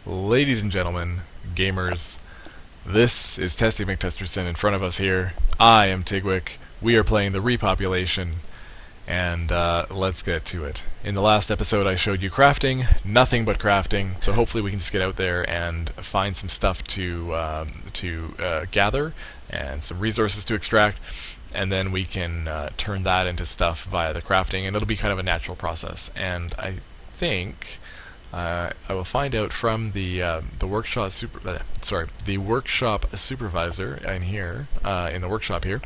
Ladies and gentlemen, gamers, this is Testy McTesterson in front of us here. I am Tigwyk. We are playing the Repopulation, and let's get to it. In the last episode I showed you crafting, nothing but crafting, so hopefully we can just get out there and find some stuff to gather and some resources to extract, and then we can turn that into stuff via the crafting, and it'll be kind of a natural process. And I think I will find out from the workshop supervisor in here in the workshop here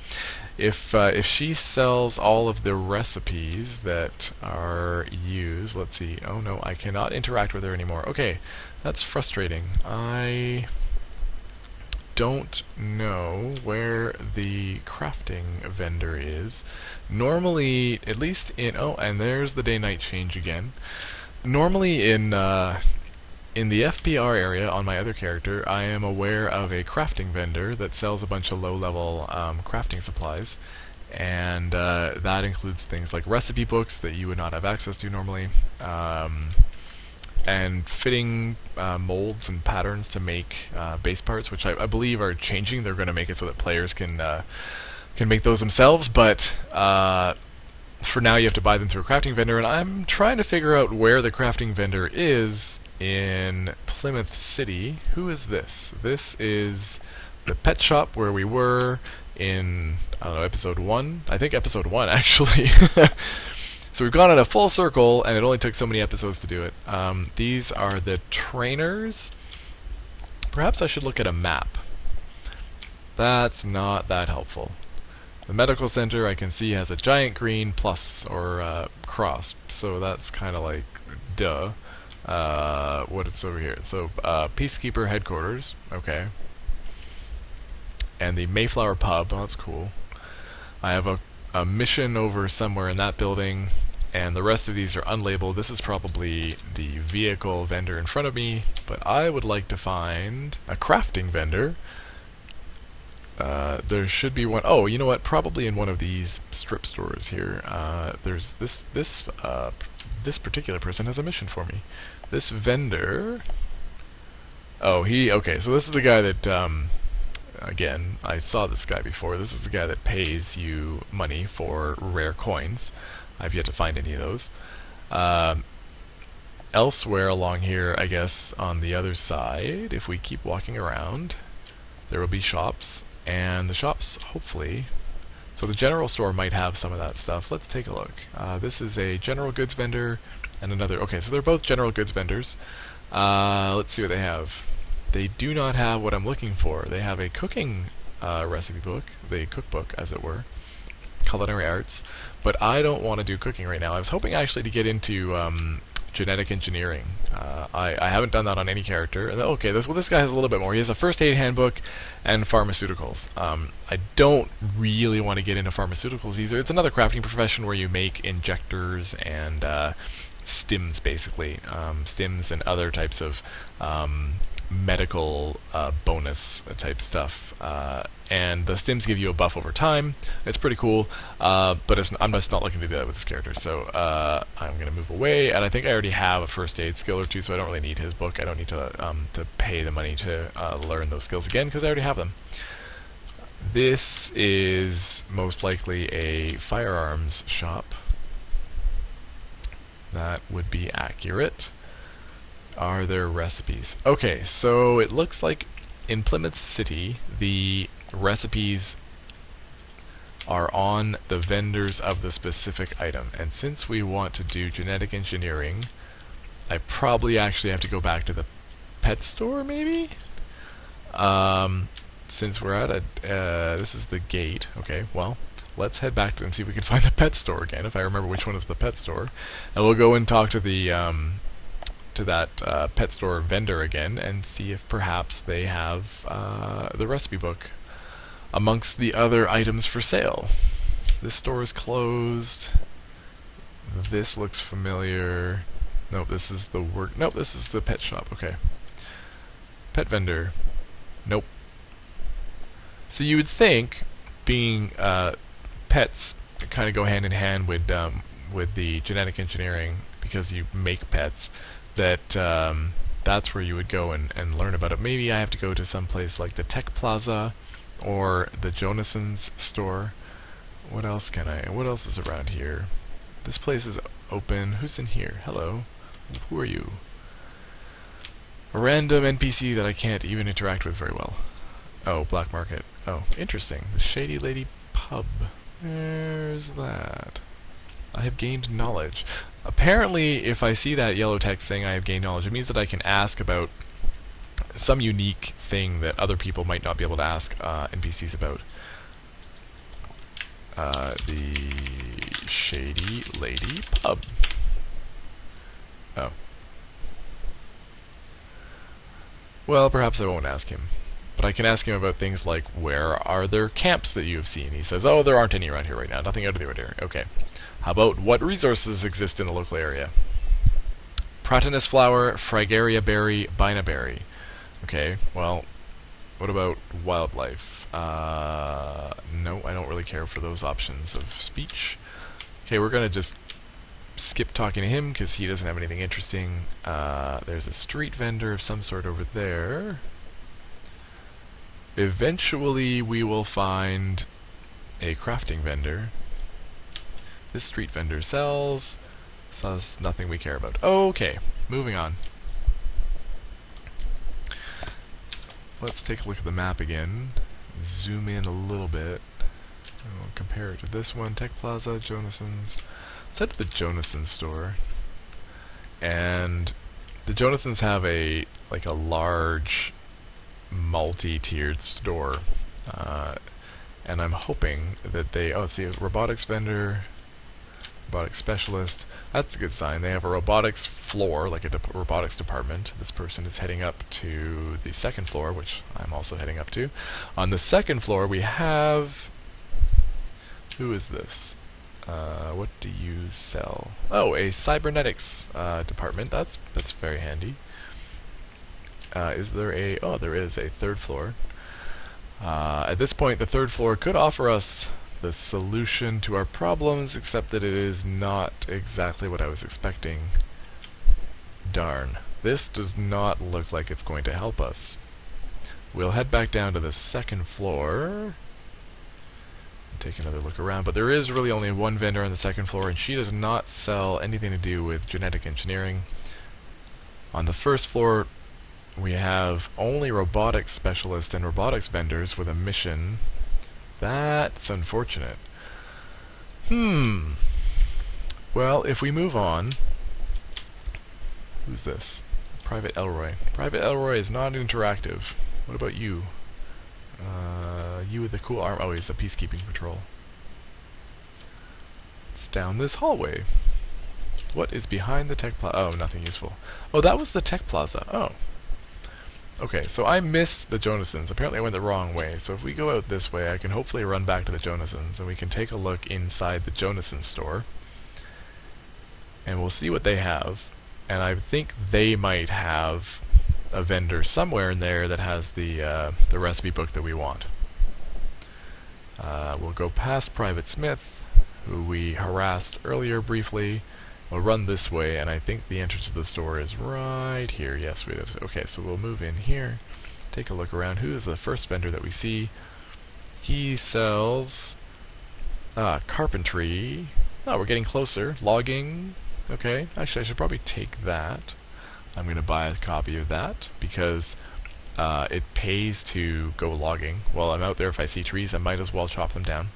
if she sells all of the recipes that are used. Let's see. Oh no, I cannot interact with her anymore. Okay, that's frustrating. I don't know where the crafting vendor is. Normally, at least in and there's the day-night change again. Normally in the FPR area on my other character, I am aware of a crafting vendor that sells a bunch of low-level crafting supplies, and that includes things like recipe books that you would not have access to normally, and fitting molds and patterns to make base parts, which I believe are changing. They're going to make it so that players can make those themselves, but for now you have to buy them through a crafting vendor, and I'm trying to figure out where the crafting vendor is in Plymouth City. Who is this? This is the pet shop where we were in, I don't know, episode 1? I think episode 1, actually. So we've gone in a full circle, and it only took so many episodes to do it. These are the trainers. Perhaps I should look at a map. That's not that helpful. The medical center I can see has a giant green plus or cross, so that's kind of like duh. What it's over here? So Peacekeeper headquarters, okay, and the Mayflower pub. Oh, that's cool. I have a mission over somewhere in that building, and the rest of these are unlabeled. This is probably the vehicle vendor in front of me, but I would like to find a crafting vendor. There should be one. Oh, you know what? Probably in one of these strip stores here. There's this particular person has a mission for me. This vendor. Oh, okay. So this is the guy that. Again, I saw this guy before. This is the guy that pays you money for rare coins. I've yet to find any of those. Elsewhere along here, I guess on the other side, if we keep walking around, there will be shops. And the shops, hopefully, so the general store might have some of that stuff. Let's take a look. This is a general goods vendor and another. Okay, so they're both general goods vendors. Let's see what they have. They do not have what I'm looking for. They have a cooking recipe book, the cookbook, as it were, culinary arts. But I don't want to do cooking right now. I was hoping actually to get into genetic engineering. I haven't done that on any character. Okay, this guy has a little bit more. He has a first aid handbook and pharmaceuticals. I don't really want to get into pharmaceuticals either. It's another crafting profession where you make injectors and stims, basically. Stims and other types of medical bonus type stuff. And the stims give you a buff over time. It's pretty cool, but I'm just not looking to do that with this character. So I'm going to move away, and I think I already have a first aid skill or two, so I don't really need his book. I don't need to pay the money to learn those skills again, because I already have them. This is most likely a firearms shop. That would be accurate. Are there recipes? Okay, so it looks like in Plymouth City, the recipes are on the vendors of the specific item. And since we want to do genetic engineering, I probably actually have to go back to the pet store, maybe? Since we're at this is the gate. Okay, well, let's head back and see if we can find the pet store again, if I remember which one is the pet store. And we'll go and talk to the that pet store vendor again and see if perhaps they have the recipe book amongst the other items for sale. This store is closed. This looks familiar. Nope, this is the Nope, this is the pet shop. Okay. Pet vendor. Nope. So you would think, being pets kind of go hand in hand with the genetic engineering, because you make pets, that that's where you would go and learn about it. Maybe I have to go to some place like the Tech Plaza or the Jonason's store. What else is around here? This place is open. Who's in here? Hello. Who are you? A random NPC that I can't even interact with very well. Oh, Black Market. Oh, interesting. The Shady Lady Pub. There's that. I have gained knowledge. Apparently, if I see that yellow text saying I have gained knowledge, it means that I can ask about some unique thing that other people might not be able to ask NPCs about. The Shady Lady Pub. Oh. Well, perhaps I won't ask him. But I can ask him about things like, where are there camps that you have seen? He says, oh, there aren't any around here right now. Nothing out of the ordinary. Okay. How about what resources exist in the local area? Pratinus flower, Fragaria berry, Bina berry. Okay, well, what about wildlife? No, I don't really care for those options of speech. Okay, we're going to just skip talking to him because he doesn't have anything interesting. There's a street vendor of some sort over there. Eventually we will find a crafting vendor. This street vendor sells nothing we care about. Okay, moving on. Let's take a look at the map again. Zoom in a little bit. We'll compare it to this one. Tech Plaza, Jonason's. Let's head to the Jonason store. And the Jonasons have a large multi-tiered store. And I'm hoping that they... Oh, let's see, a robotics vendor, robotics specialist. That's a good sign. They have a robotics floor, like a robotics department. This person is heading up to the second floor, which I'm also heading up to. On the second floor, we have... Who is this? What do you sell? Oh, a cybernetics department. That's very handy. Is there a... Oh, there is a third floor. At this point, the third floor could offer us the solution to our problems, except that it is not exactly what I was expecting. Darn. This does not look like it's going to help us. We'll head back down to the second floor. Take another look around, but there is really only one vendor on the second floor, and she does not sell anything to do with genetic engineering. On the first floor, we have only robotics specialists and robotics vendors with a mission. That's unfortunate. Well, if we move on... Who's this? Private Elroy. Private Elroy is not interactive. What about you? You with the cool arm... Oh, he's a peacekeeping patrol. It's down this hallway. What is behind the Tech Plaza? Oh, nothing useful. Oh, that was the Tech Plaza. Oh. Okay, so I missed the Jonasons. Apparently I went the wrong way. So if we go out this way, I can hopefully run back to the Jonasons, and we can take a look inside the Jonason store. And we'll see what they have. And I think they might have a vendor somewhere in there that has the recipe book that we want. We'll go past Private Smith, who we harassed earlier briefly. We'll run this way, and I think the entrance to the store is right here. Yes, we did. Okay, so we'll move in here, take a look around. Who is the first vendor that we see? He sells carpentry. Oh, we're getting closer. Logging. Okay, actually I should probably take that. I'm going to buy a copy of that, because it pays to go logging. While I'm out there, if I see trees, I might as well chop them down.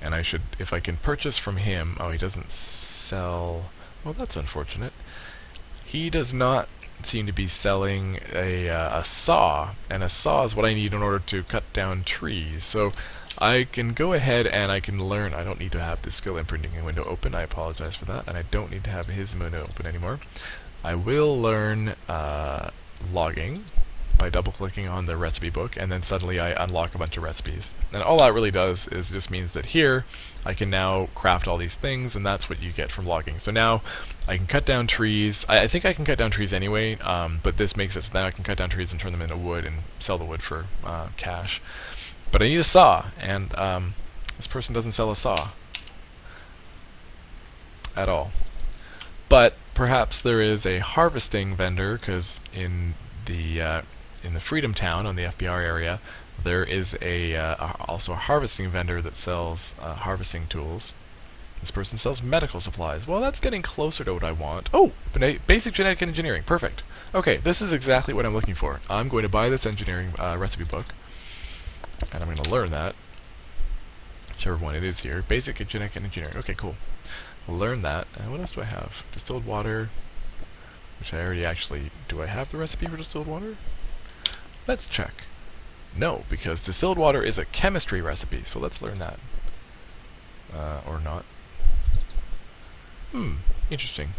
And I should, if I can purchase from him... Oh, he doesn't sell... Well, that's unfortunate. He does not seem to be selling a saw, and a saw is what I need in order to cut down trees. So I can go ahead and I can learn... I don't need to have the skill imprinting window open. I apologize for that. And I don't need to have his window open anymore. I will learn logging by double-clicking on the recipe book, and then suddenly I unlock a bunch of recipes. And all that really does is just means that here I can now craft all these things, and that's what you get from logging. So now I can cut down trees. I think I can cut down trees anyway, but this makes it so that I can cut down trees and turn them into wood and sell the wood for cash. But I need a saw, and this person doesn't sell a saw at all. But perhaps there is a harvesting vendor, because in the Freedom Town on the FBR area, there is also a harvesting vendor that sells harvesting tools. This person sells medical supplies. Well, that's getting closer to what I want. Oh, basic genetic engineering. Perfect. Okay, this is exactly what I'm looking for. I'm going to buy this engineering recipe book, and I'm going to learn that. Whichever one it is here. Basic genetic engineering. Okay, cool. I'll learn that. What else do I have? Distilled water, which I already actually... Do I have the recipe for distilled water? Let's check. No, because distilled water is a chemistry recipe, so let's learn that. Or not. Interesting.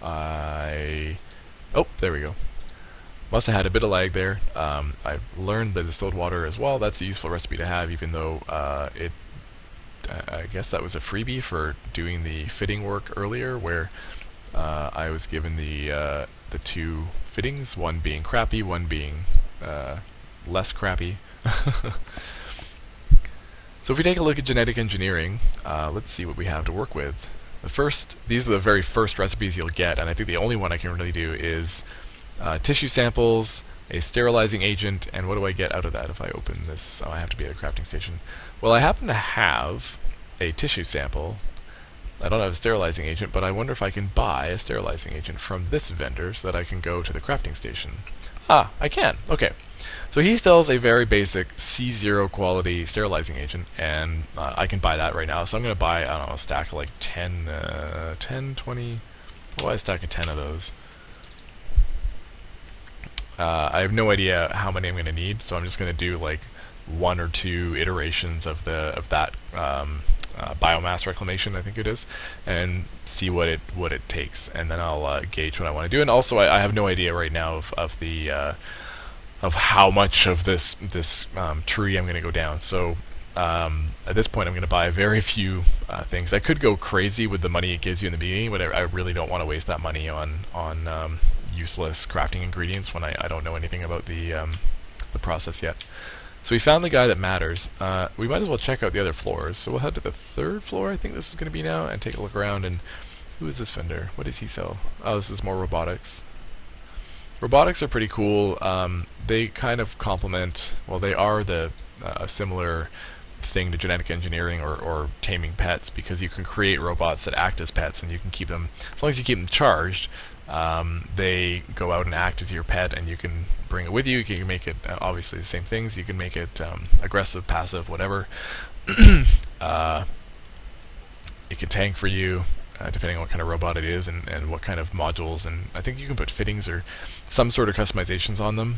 Oh, there we go. Must have had a bit of lag there. I've learned the distilled water as well. That's a useful recipe to have, even though I guess that was a freebie for doing the fitting work earlier, where I was given the two fittings, one being crappy, one being less crappy. So if we take a look at genetic engineering, let's see what we have to work with. These are the very first recipes you'll get, and I think the only one I can really do is tissue samples, a sterilizing agent, and what do I get out of that if I open this? Oh, I have to be at a crafting station. Well, I happen to have a tissue sample. I don't have a sterilizing agent, but I wonder if I can buy a sterilizing agent from this vendor so that I can go to the crafting station. Ah, I can. Okay. So he sells a very basic C0 quality sterilizing agent, and I can buy that right now. So I'm going to buy, I don't know, a stack of like 10, 20... Why a stack of 10 of those? I have no idea how many I'm going to need, so I'm just going to do like 1 or 2 iterations of that biomass reclamation, I think it is, and see what it takes, and then I'll gauge what I want to do. And also, I have no idea right now of how much of this tree I'm going to go down. So at this point, I'm going to buy very few things. I could go crazy with the money it gives you in the beginning, but I really don't want to waste that money on useless crafting ingredients when I don't know anything about the process yet. So we found the guy that matters. We might as well check out the other floors. So we'll head to the 3rd floor, I think this is going to be now, and take a look around. And who is this vendor? What does he sell? Oh, this is more robotics. Robotics are pretty cool. They kind of complement, well, they are a similar thing to genetic engineering or taming pets, because you can create robots that act as pets, and you can keep them, as long as you keep them charged, they go out and act as your pet, and you can bring it with you. You can make it, obviously the same things, you can make it aggressive, passive, whatever. It can tank for you, depending on what kind of robot it is and what kind of modules, and I think you can put fittings or some sort of customizations on them,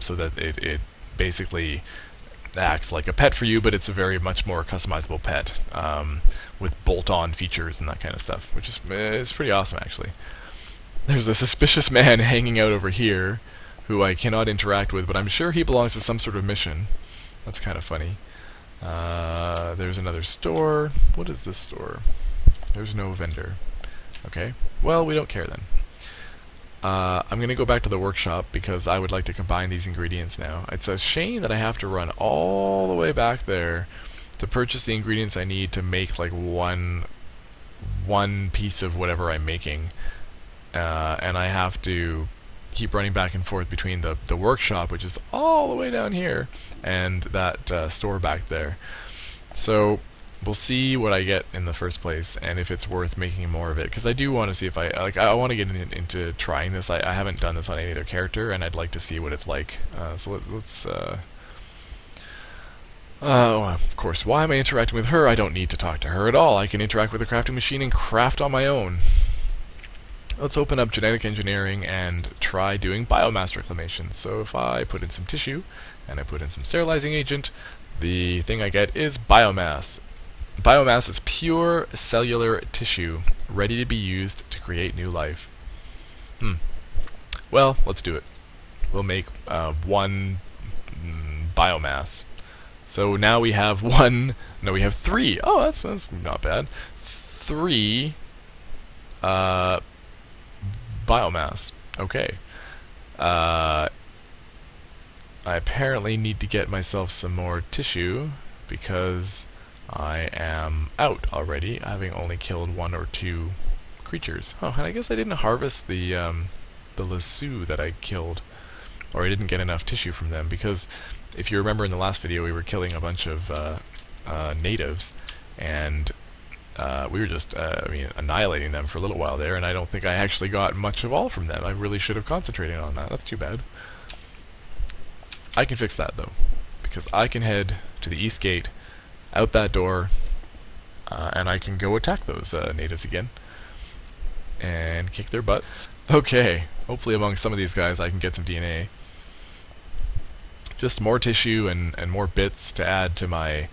so that it basically acts like a pet for you, but it's a very much more customizable pet, with bolt-on features and that kind of stuff, which is pretty awesome, actually. There's a suspicious man hanging out over here who I cannot interact with, but I'm sure he belongs to some sort of mission. That's kind of funny. There's another store. What is this store? There's no vendor. Okay. Well, we don't care then. I'm going to go back to the workshop because I would like to combine these ingredients now. It's a shame that I have to run all the way back there to purchase the ingredients I need to make like one piece of whatever I'm making. And I have to keep running back and forth between the workshop, which is all the way down here, and that store back there. So we'll see what I get in the first place, and if it's worth making more of it. Because I do want to see if I want to get into trying this. I haven't done this on any other character, and I'd like to see what it's like. So let's. Of course, why am I interacting with her? I don't need to talk to her at all. I can interact with the crafting machine and craft on my own. Let's open up genetic engineering and try doing biomass reclamation. So if I put in some tissue and I put in some sterilizing agent, the thing I get is biomass. Biomass is pure cellular tissue ready to be used to create new life. Well, let's do it. We'll make 1 biomass. So now we have 1. No, we have 3. Oh, that's not bad. 3 biomass. Okay. I apparently need to get myself some more tissue because I am out already, having only killed 1 or 2 creatures. Oh, and I guess I didn't harvest the lasso that I killed, or I didn't get enough tissue from them, because if you remember in the last video we were killing a bunch of natives, and we were just annihilating them for a little while there, and I don't think I actually got much of all from them. I really should have concentrated on that. That's too bad. I can fix that though, because I can head to the east gate, out that door, and I can go attack those natives again and kick their butts. Okay, hopefully among some of these guys I can get some DNA. Just more tissue and more bits to add to my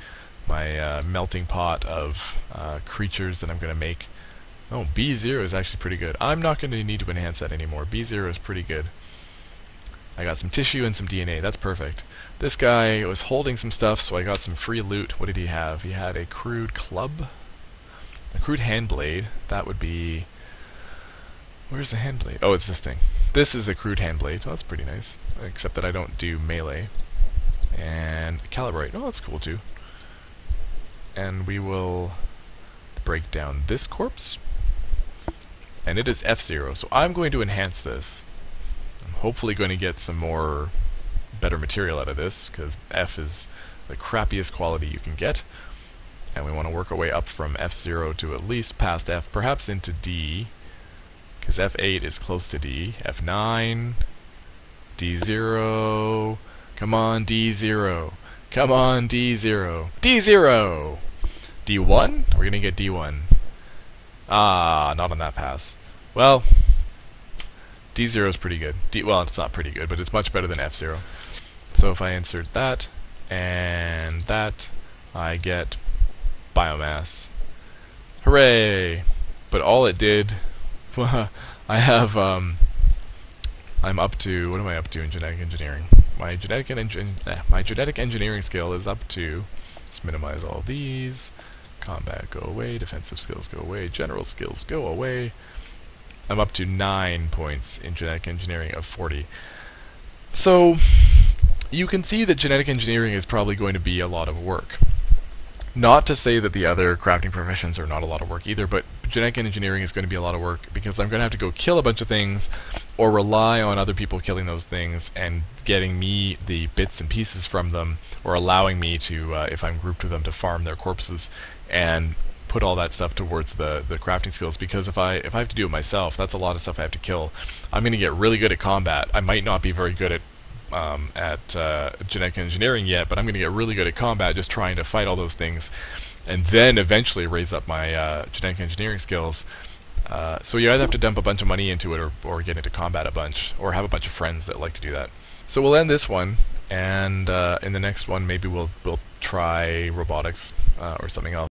melting pot of creatures that I'm going to make. Oh, B0 is actually pretty good. I'm not going to need to enhance that anymore. B0 is pretty good. I got some tissue and some DNA. That's perfect. This guy was holding some stuff, so I got some free loot. What did he have? He had a crude club? A crude hand blade. That would be... Where's the hand blade? Oh, it's this thing. This is a crude hand blade. Oh, that's pretty nice. Except that I don't do melee. And a calibrite. Oh, that's cool too. And we will break down this corpse. And it is F0, so I'm going to enhance this. I'm hopefully going to get some more better material out of this, because F is the crappiest quality you can get. And we want to work our way up from F0 to at least past F, perhaps into D, because F8 is close to D. F9, D0, come on D0, come on D0, D0! D1? We're going to get D1. Ah, not on that pass. Well, D0 is pretty good. Well, it's not pretty good, but it's much better than F0. So if I insert that, and that, I get biomass. Hooray! But all it did, I have, I'm up to, what am I up to in genetic engineering? My genetic engineering skill is up to, let's minimize all these, combat go away, defensive skills go away, general skills go away. I'm up to 9 points in genetic engineering of 40. So, you can see that genetic engineering is probably going to be a lot of work. Not to say that the other crafting professions are not a lot of work either, but genetic engineering is going to be a lot of work because I'm going to have to go kill a bunch of things or rely on other people killing those things and getting me the bits and pieces from them, or allowing me to, if I'm grouped with them, to farm their corpses and put all that stuff towards the crafting skills, because if I have to do it myself, that's a lot of stuff I have to kill. I'm going to get really good at combat. I might not be very good at genetic engineering yet, but I'm going to get really good at combat just trying to fight all those things, and then eventually raise up my genetic engineering skills. So you either have to dump a bunch of money into it, or get into combat a bunch, or have a bunch of friends that like to do that. So we'll end this one, and in the next one maybe we'll try robotics or something else.